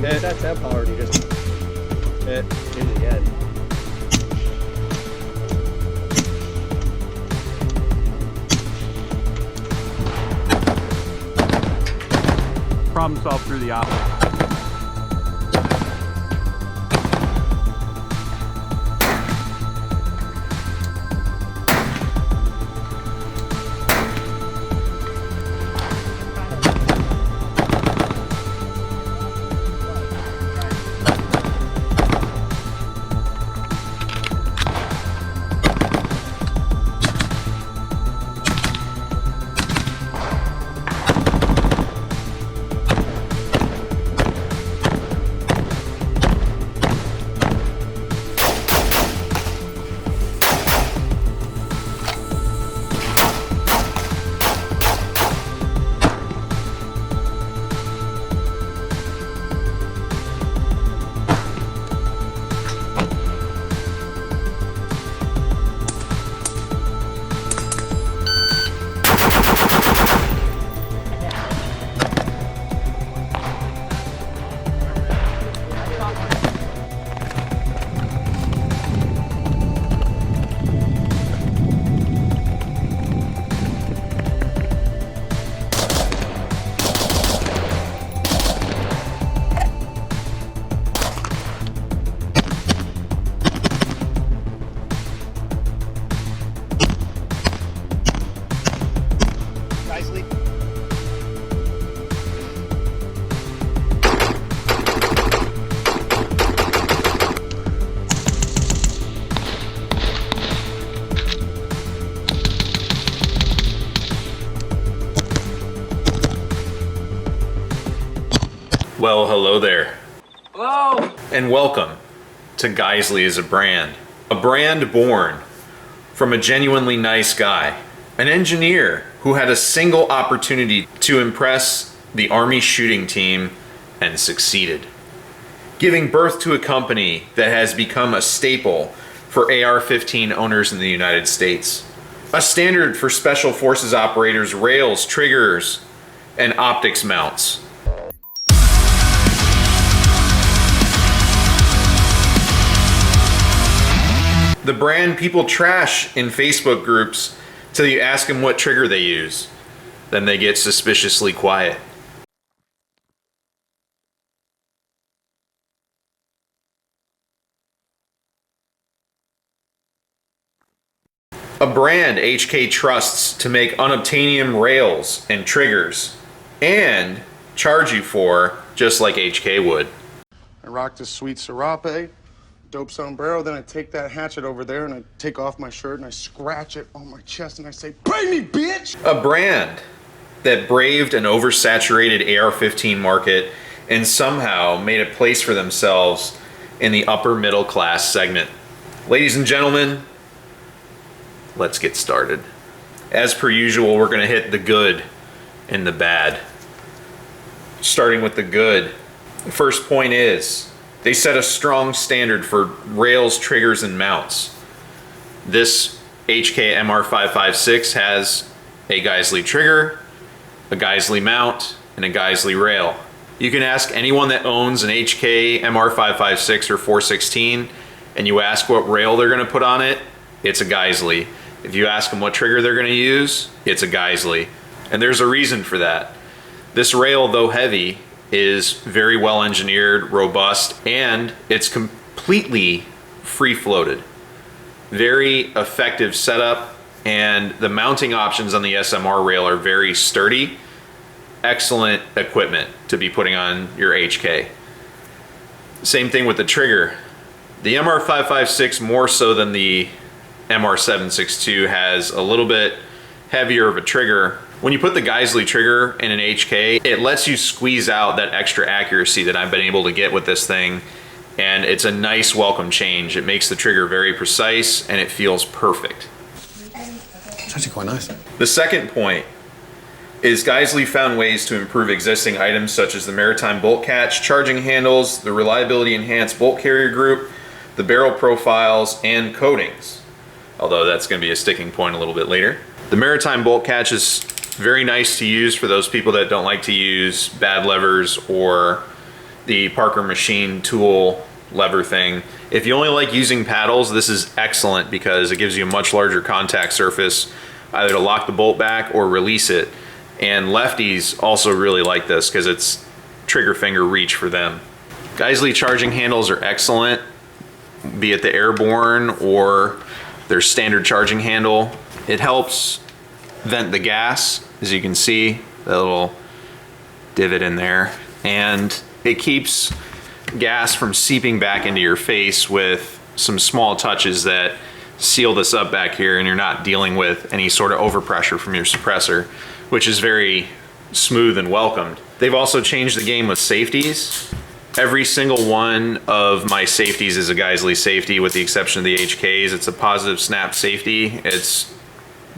Hit. That temp already just hit in the end. Problem solved through the optics. Geissele. Well, hello there. Hello! And welcome to Geissele as a brand. A brand born from a genuinely nice guy. An engineer who had a single opportunity to impress the Army shooting team and succeeded. Giving birth to a company that has become a staple for AR-15 owners in the United States. A standard for Special Forces operators, rails, triggers, and optics mounts. The brand people trash in Facebook groups till you ask them what trigger they use. Then they get suspiciously quiet. A brand HK trusts to make unobtainium rails and triggers and charge you for just like HK would. I rock this sweet serape, dope sombrero, then I take that hatchet over there and I take off my shirt and I scratch it on my chest and I say, pay me, bitch! A brand that braved an oversaturated AR-15 market and somehow made a place for themselves in the upper middle class segment. Ladies and gentlemen, let's get started. As per usual, we're gonna hit the good and the bad. Starting with the good. The first point is, they set a strong standard for rails, triggers, and mounts. This HK MR556 has a Geissele trigger, a Geissele mount, and a Geissele rail. You can ask anyone that owns an HK MR556 or 416, and you ask what rail they're gonna put on it, it's a Geissele. If you ask them what trigger they're gonna use, it's a Geissele. And there's a reason for that. This rail, though heavy, is very well engineered, robust, and it's completely free floated. Very effective setup, and the mounting options on the SMR rail are very sturdy. Excellent equipment to be putting on your HK. Same thing with the trigger. The MR556, more so than the MR762, has a little bit heavier of a trigger. When you put the Geissele trigger in an HK, it lets you squeeze out that extra accuracy that I've been able to get with this thing, and it's a nice welcome change. It makes the trigger very precise and it feels perfect. It's actually quite nice. The second point is Geissele found ways to improve existing items such as the maritime bolt catch, charging handles, the reliability enhanced bolt carrier group, the barrel profiles, and coatings. Although that's going to be a sticking point a little bit later. The maritime bolt catch is very nice to use for those people that don't like to use bad levers or the Parker machine tool lever thing. If you only like using paddles, this is excellent because it gives you a much larger contact surface, either to lock the bolt back or release it. And lefties also really like this because it's trigger finger reach for them. Geissele charging handles are excellent, be it the airborne or their standard charging handle. It helps vent the gas, as you can see, that little divot in there, and it keeps gas from seeping back into your face with some small touches that seal this up back here, and you're not dealing with any sort of overpressure from your suppressor, which is very smooth and welcomed. They've also changed the game with safeties. Every single one of my safeties is a Geissele safety with the exception of the HKs. It's a positive snap safety. It's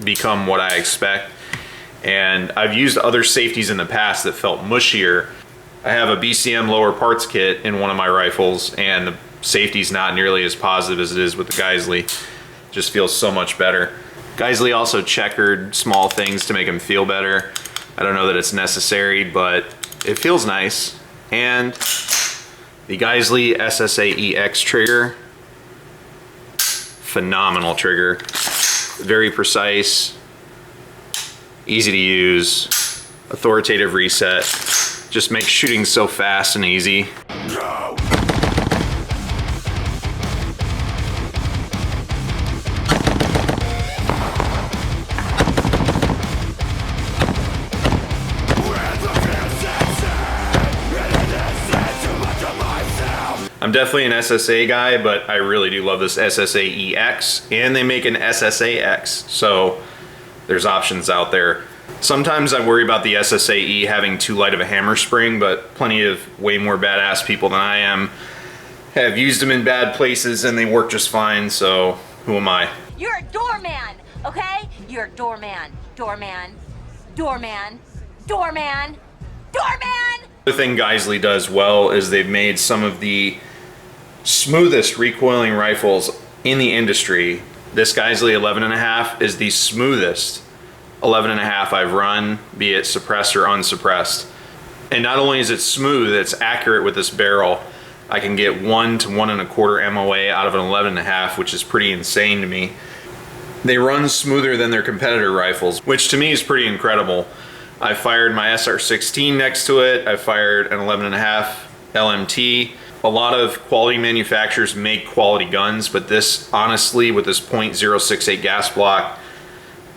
become what I expect. And I've used other safeties in the past that felt mushier. I have a BCM lower parts kit in one of my rifles, and the safety's not nearly as positive as it is with the Geissele. Just feels so much better. Geissele also checkered small things to make them feel better. I don't know that it's necessary, but it feels nice. And the Geissele SSA EX trigger, phenomenal trigger. Very precise, easy to use, authoritative reset. Just makes shooting so fast and easy. I'm definitely an SSA guy, but I really do love this SSA EX, and they make an SSA X, so there's options out there. Sometimes I worry about the SSAE having too light of a hammer spring, but plenty of way more badass people than I am have used them in bad places and they work just fine, so who am I? You're a doorman, okay? You're a doorman, doorman, doorman, doorman, doorman! The thing Geissele does well is they've made some of the smoothest recoiling rifles in the industry. This Geissele 11.5 is the smoothest 11.5 I've run, be it suppressed or unsuppressed. And not only is it smooth, it's accurate with this barrel. I can get 1 to 1.25 MOA out of an 11.5, which is pretty insane to me. They run smoother than their competitor rifles, which to me is pretty incredible. I fired my SR16 next to it. I fired an 11.5 LMT. A lot of quality manufacturers make quality guns, but this, honestly, with this .068 gas block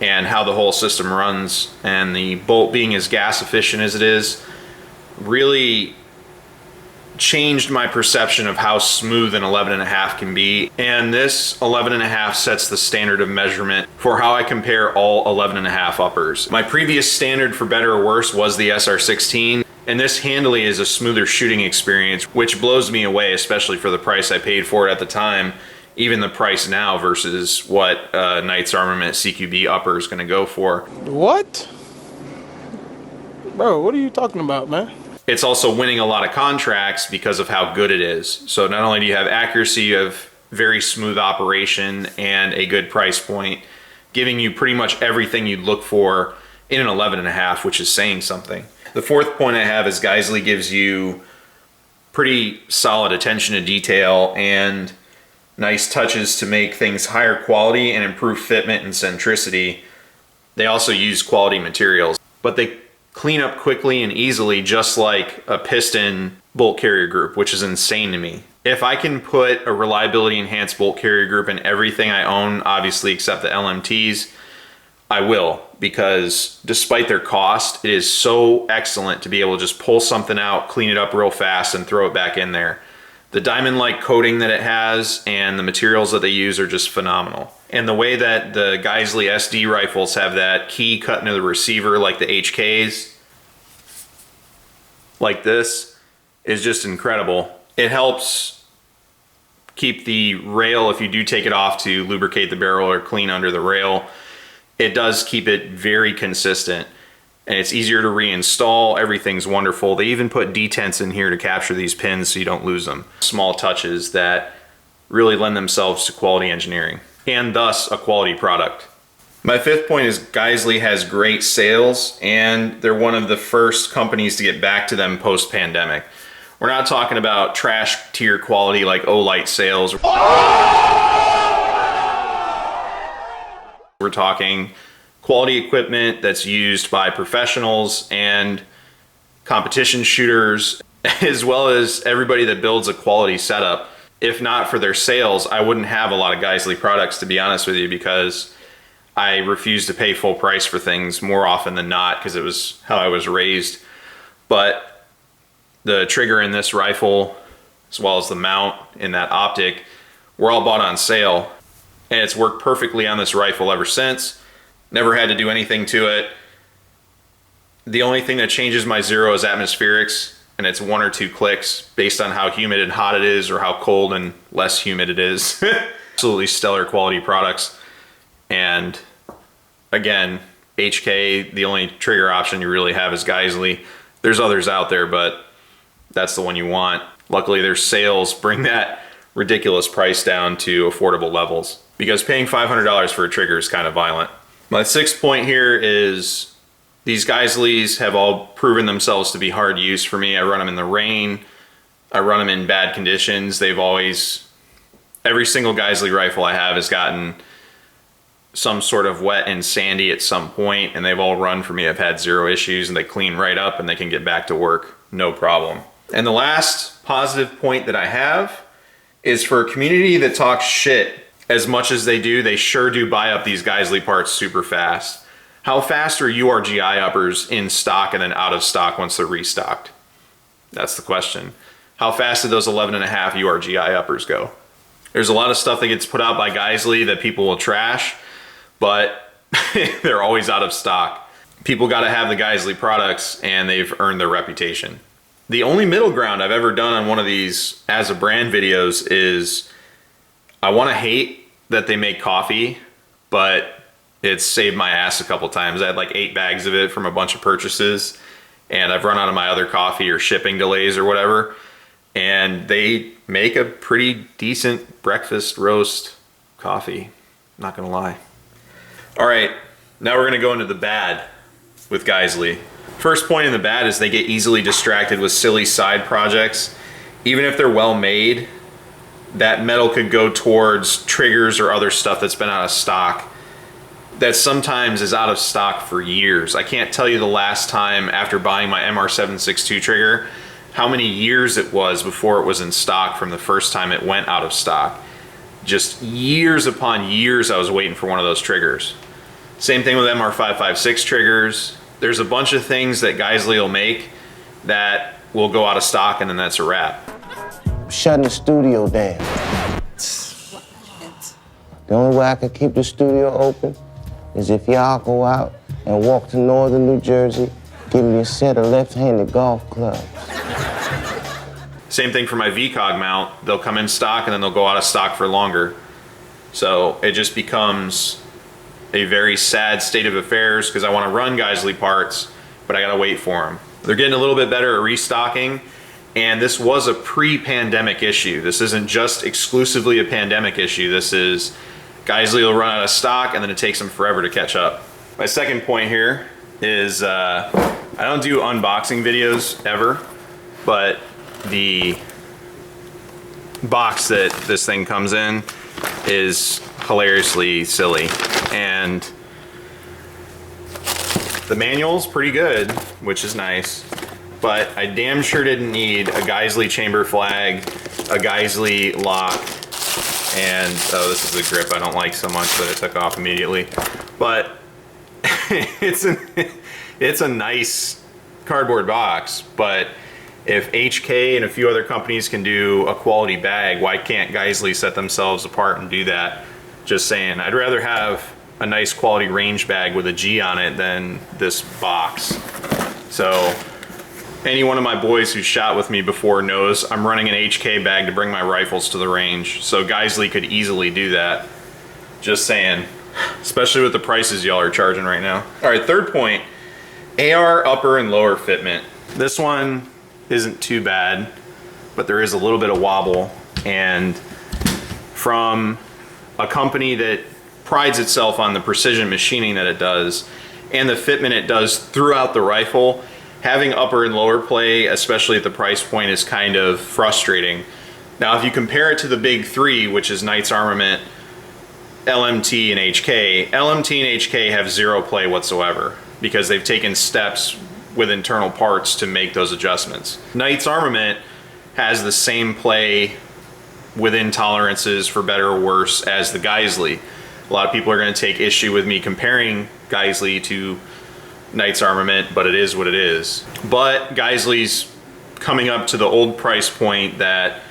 and how the whole system runs and the bolt being as gas efficient as it is, really changed my perception of how smooth an 11.5 can be. And this 11.5 sets the standard of measurement for how I compare all 11.5 uppers. My previous standard, for better or worse, was the SR16. And this handily is a smoother shooting experience, which blows me away, especially for the price I paid for it at the time. Even the price now versus what Knight's Armament CQB upper is going to go for. What? Bro, what are you talking about, man? It's also winning a lot of contracts because of how good it is. So not only do you have accuracy, you have very smooth operation and a good price point, giving you pretty much everything you'd look for in an 11.5, which is saying something. The fourth point I have is Geissele gives you pretty solid attention to detail and nice touches to make things higher quality and improve fitment and centricity. They also use quality materials, but they clean up quickly and easily, just like a piston bolt carrier group, which is insane to me. If I can put a reliability enhanced bolt carrier group in everything I own, obviously except the LMTs, I will, because despite their cost, it is so excellent to be able to just pull something out, clean it up real fast, and throw it back in there. The diamond-like coating that it has and the materials that they use are just phenomenal. And the way that the Geissele SD rifles have that key cut into the receiver like the HKs, like this, is just incredible. It helps keep the rail, if you do take it off to lubricate the barrel or clean under the rail, it does keep it very consistent. And it's easier to reinstall. Everything's wonderful. They even put detents in here to capture these pins so you don't lose them. Small touches that really lend themselves to quality engineering and thus a quality product. My fifth point is Geissele has great sales, and they're one of the first companies to get back to them post-pandemic. We're not talking about trash tier quality like Olight sales. We're talking quality equipment that's used by professionals and competition shooters, as well as everybody that builds a quality setup. If not for their sales, I wouldn't have a lot of Geissele products, to be honest with you, because I refuse to pay full price for things more often than not, because it was how I was raised. But the trigger in this rifle, as well as the mount in that optic, were all bought on sale. And it's worked perfectly on this rifle ever since. Never had to do anything to it. The only thing that changes my zero is atmospherics, and it's 1 or 2 clicks based on how humid and hot it is or how cold and less humid it is. Absolutely stellar quality products. And again, HK, the only trigger option you really have is Geissele. There's others out there, but that's the one you want. Luckily, their sales bring that ridiculous price down to affordable levels, because paying $500 for a trigger is kind of violent. My 6th point here is these Geisele's have all proven themselves to be hard use for me. I run them in the rain. I run them in bad conditions. Every single Geissele rifle I have has gotten some sort of wet and sandy at some point, and they've all run for me. I've had 0 issues, and they clean right up and they can get back to work, no problem. And the last positive point that I have is for a community that talks shit as much as they do, they sure do buy up these Geissele parts super fast. How fast are URGI uppers in stock and then out of stock once they're restocked? That's the question. How fast did those 11.5 URGI uppers go? There's a lot of stuff that gets put out by Geissele that people will trash, but they're always out of stock. People gotta have the Geissele products, and they've earned their reputation. The only middle ground I've ever done on one of these as a brand videos is I want to hate that they make coffee, but it's saved my ass a couple times. I had like 8 bags of it from a bunch of purchases, and I've run out of my other coffee or shipping delays or whatever, and they make a pretty decent breakfast roast coffee, not gonna lie. All right, now we're gonna go into the bad with Geissele. First point in the bad is they get easily distracted with silly side projects. Even if they're well made, that metal could go towards triggers or other stuff that's been out of stock, that sometimes is out of stock for years. I can't tell you the last time after buying my MR762 trigger how many years it was before it was in stock from the first time it went out of stock. Just years upon years I was waiting for one of those triggers. Same thing with MR556 triggers. There's a bunch of things that Geissele will make that will go out of stock, and then that's a wrap. Shutting the studio down. The only way I can keep the studio open is if y'all go out and walk to northern New Jersey, give me a set of left-handed golf clubs. Same thing for my VCOG mount. They'll come in stock and then they'll go out of stock for longer. So it just becomes a very sad state of affairs, because I want to run Geissele parts, but I gotta wait for them. They're getting a little bit better at restocking, and this was a pre-pandemic issue. This isn't just exclusively a pandemic issue. This is Geissele will run out of stock, and then it takes them forever to catch up. My second point here is I don't do unboxing videos ever, but the box that this thing comes in is hilariously silly, and the manual's pretty good, which is nice, but I damn sure didn't need a Geissele chamber flag, a Geissele lock, and oh, this is a grip I don't like so much that I took off immediately. But it's a nice cardboard box, but if HK and a few other companies can do a quality bag, why can't Geissele set themselves apart and do that? Just saying. I'd rather have a nice quality range bag with a G on it than this box. So any one of my boys who shot with me before knows I'm running an HK bag to bring my rifles to the range. So Geissele could easily do that. Just saying. Especially with the prices y'all are charging right now. All right, third point, AR upper and lower fitment. This one isn't too bad, but there is a little bit of wobble, and from a company that prides itself on the precision machining that it does and the fitment it does throughout the rifle, having upper and lower play, especially at the price point, is kind of frustrating. Now, if you compare it to the big three, which is Knights Armament, LMT, and HK, LMT and HK have zero play whatsoever because they've taken steps with internal parts to make those adjustments. Knights Armament has the same play within tolerances, for better or worse, as the Geissele. A lot of people are going to take issue with me comparing Geissele to Knights Armament, but it is what it is. But Geissele's coming up to the old price point that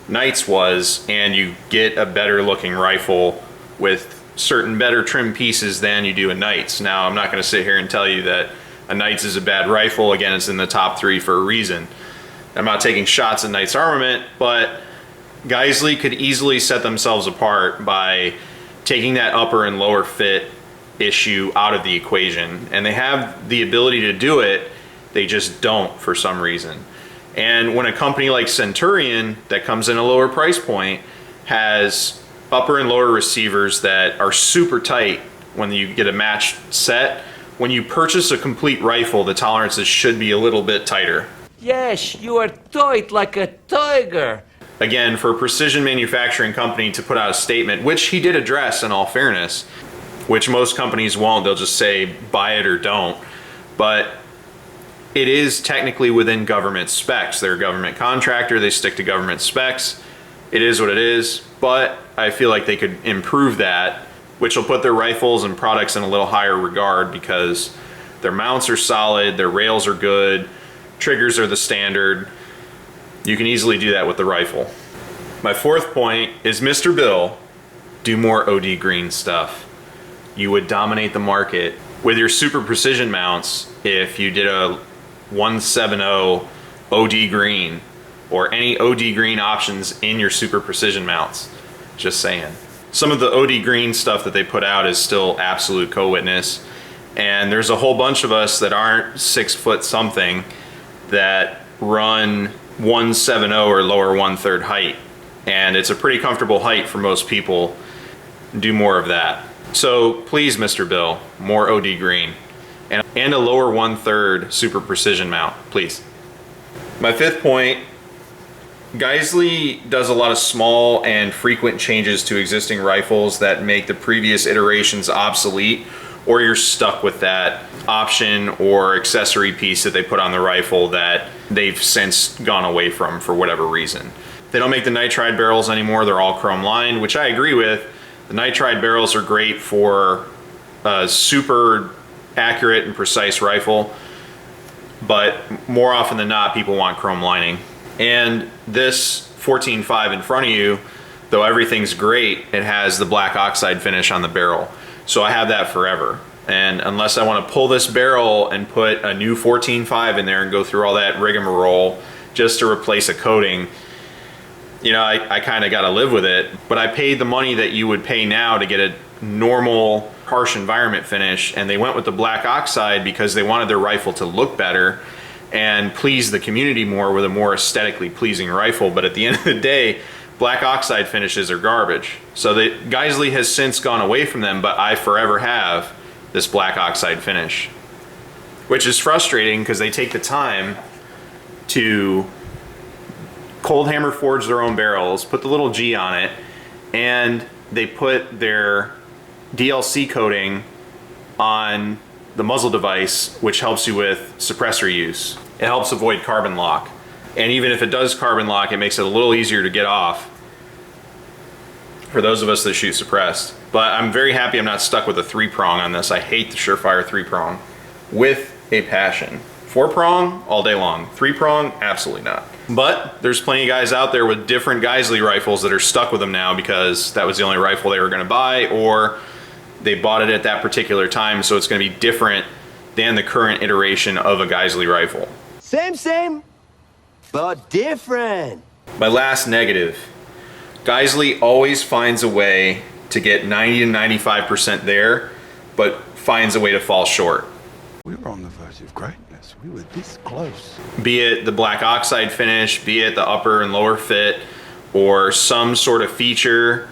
Knights was, and you get a better looking rifle with certain better trim pieces than you do a Knights. Now, I'm not going to sit here and tell you that a Knights is a bad rifle. Again, it's in the top 3 for a reason. I'm not taking shots at Knights Armament, but Geissele could easily set themselves apart by taking that upper and lower fit issue out of the equation. And they have the ability to do it, they just don't for some reason. And when a company like Centurion, that comes in a lower price point, has upper and lower receivers that are super tight when you get a matched set, when you purchase a complete rifle, the tolerances should be a little bit tighter. Yes, you are tight like a tiger. Again, for a precision manufacturing company to put out a statement, which he did address in all fairness, which most companies won't, they'll just say buy it or don't. But it is technically within government specs. They're a government contractor, they stick to government specs. It is what it is, but I feel like they could improve that, which will put their rifles and products in a little higher regard because their mounts are solid, their rails are good, triggers are the standard. You can easily do that with the rifle. My fourth point is Mr. Bill, do more OD green stuff. You would dominate the market with your super precision mounts if you did a 170 OD green or any OD green options in your super precision mounts. Just saying. Some of the OD green stuff that they put out is still absolute co-witness, and there's a whole bunch of us that aren't 6 foot something that run 170 or lower 1/3 height, and it's a pretty comfortable height for most people. Do more of that. So please, Mr. Bill, more OD green and a lower 1/3 super precision mount, please. My fifth point, Geissele does a lot of small and frequent changes to existing rifles that make the previous iterations obsolete, or you're stuck with that option or accessory piece that they put on the rifle that they've since gone away from for whatever reason. They don't make the nitride barrels anymore, they're all chrome lined, which I agree with. The nitride barrels are great for a super accurate and precise rifle, but more often than not, people want chrome lining. And this 14.5 in front of you, though everything's great, it has the black oxide finish on the barrel. So I have that forever. And unless I want to pull this barrel and put a new 14.5 in there and go through all that rigmarole just to replace a coating, you know, I kind of got to live with it. But I paid the money that you would pay now to get a normal harsh environment finish, and they went with the black oxide because they wanted their rifle to look better and please the community more with a more aesthetically pleasing rifle. But at the end of the day, black oxide finishes are garbage. So the Geissele has since gone away from them, but I forever have this black oxide finish, which is frustrating because they take the time to cold hammer forge their own barrels, put the little G on it, and they put their DLC coating on the muzzle device, which helps you with suppressor use. It helps avoid carbon lock. And even if it does carbon lock, it makes it a little easier to get off for those of us that shoot suppressed. But I'm very happy I'm not stuck with a 3-prong on this. I hate the Surefire 3-prong with a passion. 4-prong all day long. 3-prong, absolutely not. But there's plenty of guys out there with different Geissele rifles that are stuck with them now because that was the only rifle they were going to buy, or they bought it at that particular time, so it's going to be different than the current iteration of a Geissele rifle. Same, but different. My last negative, Geissele always finds a way to get 90 to 95% there, but finds a way to fall short. We were on the verge of greatness. We were this close. Be it the black oxide finish, be it the upper and lower fit, or some sort of feature,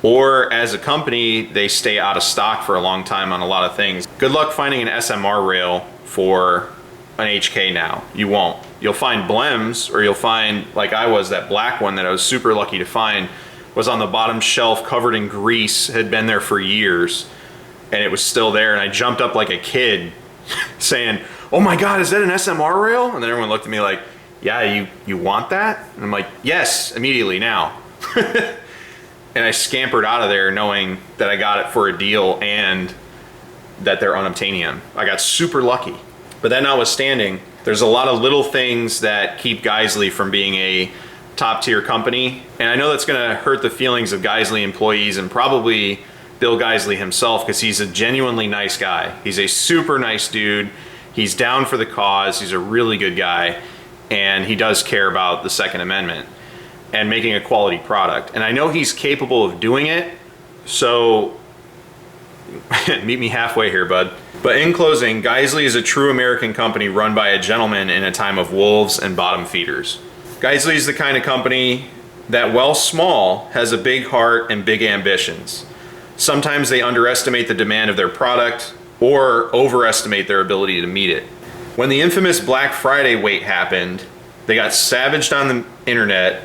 or as a company, they stay out of stock for a long time on a lot of things. Good luck finding an SMR rail for an HK now. You won't. You'll find blems, or you'll find, like I was, that black one that I was super lucky to find was on the bottom shelf covered in grease, had been there for years, and it was still there, and I jumped up like a kid saying, "Oh my God, is that an SMR rail?" And then everyone looked at me like, "Yeah, you want that?" And I'm like, "Yes, immediately now." And I scampered out of there knowing that I got it for a deal and that they're unobtainium. I got super lucky. But that notwithstanding, there's a lot of little things that keep Geissele from being a top tier company. And I know that's gonna hurt the feelings of Geissele employees and probably Bill Geissele himself, because he's a genuinely nice guy. He's a super nice dude. He's down for the cause. He's a really good guy. And he does care about the Second Amendment and making a quality product. And I know he's capable of doing it. So meet me halfway here, bud. But in closing, Geissele is a true American company run by a gentleman in a time of wolves and bottom feeders. Geissele is the kind of company that, while small, has a big heart and big ambitions. Sometimes they underestimate the demand of their product or overestimate their ability to meet it. When the infamous Black Friday wait happened, they got savaged on the internet,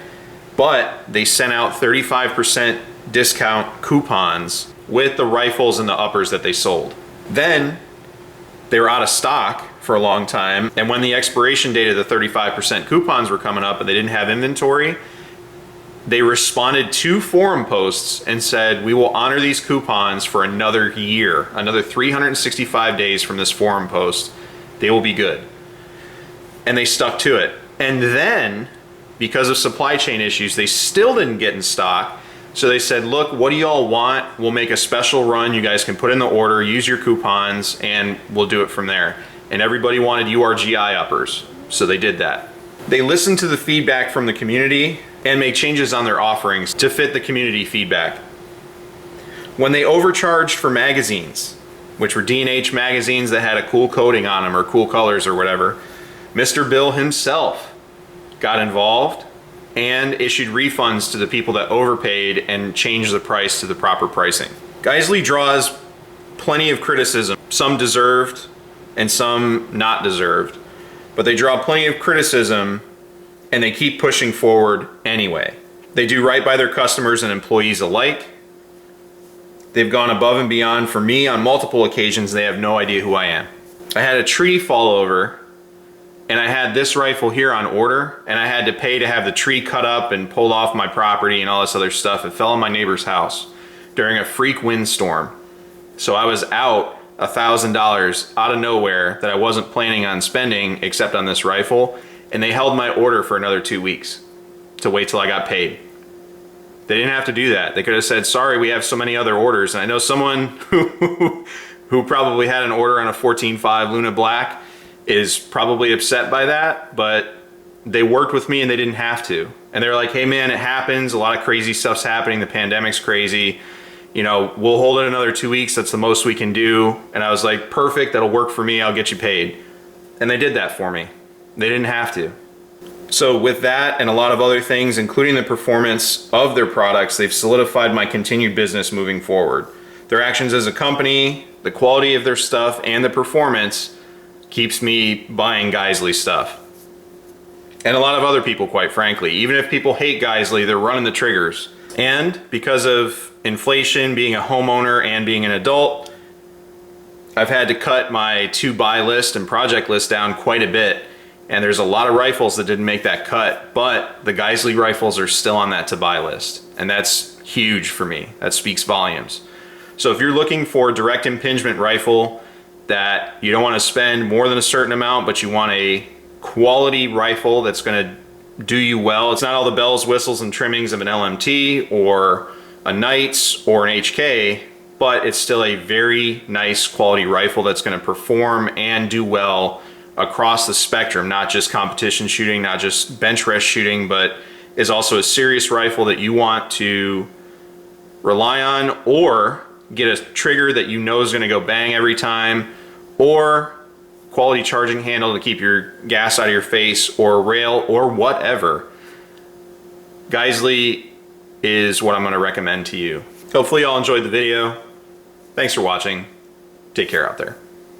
but they sent out 35% discount coupons with the rifles and the uppers that they sold. Then they were out of stock for a long time, and when the expiration date of the 35% coupons were coming up and they didn't have inventory, they responded to forum posts and said, "We will honor these coupons for another year, another 365 days from this forum post. They will be good." And they stuck to it. And then, because of supply chain issues, they still didn't get in stock. So they said, "Look, what do y'all want? We'll make a special run. You guys can put in the order, use your coupons, and we'll do it from there." And everybody wanted URGI uppers, so they did that. They listened to the feedback from the community and made changes on their offerings to fit the community feedback. When they overcharged for magazines, which were D&H magazines that had a cool coating on them or cool colors or whatever, Mr. Bill himself got involved and issued refunds to the people that overpaid and changed the price to the proper pricing. Geissele draws plenty of criticism, some deserved and some not deserved, but they draw plenty of criticism and they keep pushing forward anyway. They do right by their customers and employees alike. They've gone above and beyond for me on multiple occasions. They have no idea who I am. I had a tree fall over and I had this rifle here on order, and I had to pay to have the tree cut up and pulled off my property and all this other stuff. It fell on my neighbor's house during a freak windstorm. So I was out $1,000 out of nowhere that I wasn't planning on spending except on this rifle, and they held my order for another 2 weeks to wait till I got paid. They didn't have to do that. They could have said, "Sorry, we have so many other orders." And I know someone who probably had an order on a 14.5 Luna Black is probably upset by that, but they worked with me and they didn't have to. And they're like, "Hey man, it happens. A lot of crazy stuff's happening. The pandemic's crazy. You know, we'll hold it another 2 weeks. That's the most we can do." And I was like, "Perfect, that'll work for me. I'll get you paid." And they did that for me. They didn't have to. So with that and a lot of other things, including the performance of their products, they've solidified my continued business moving forward. Their actions as a company, the quality of their stuff, and the performance keeps me buying Geissele stuff. And a lot of other people, quite frankly. Even if people hate Geissele, they're running the triggers. And because of inflation, being a homeowner and being an adult, I've had to cut my to buy list and project list down quite a bit. And there's a lot of rifles that didn't make that cut, but the Geissele rifles are still on that to buy list. And that's huge for me. That speaks volumes. So if you're looking for a direct impingement rifle that you don't want to spend more than a certain amount, but you want a quality rifle that's going to do you well. It's not all the bells, whistles, and trimmings of an LMT or a Knights or an HK, but it's still a very nice quality rifle that's going to perform and do well across the spectrum, not just competition shooting, not just bench rest shooting, but is also a serious rifle that you want to rely on, or get a trigger that you know is going to go bang every time, or quality charging handle to keep your gas out of your face, or rail, or whatever. Geissele is what I'm going to recommend to you. Hopefully y'all enjoyed the video. Thanks for watching. Take care out there.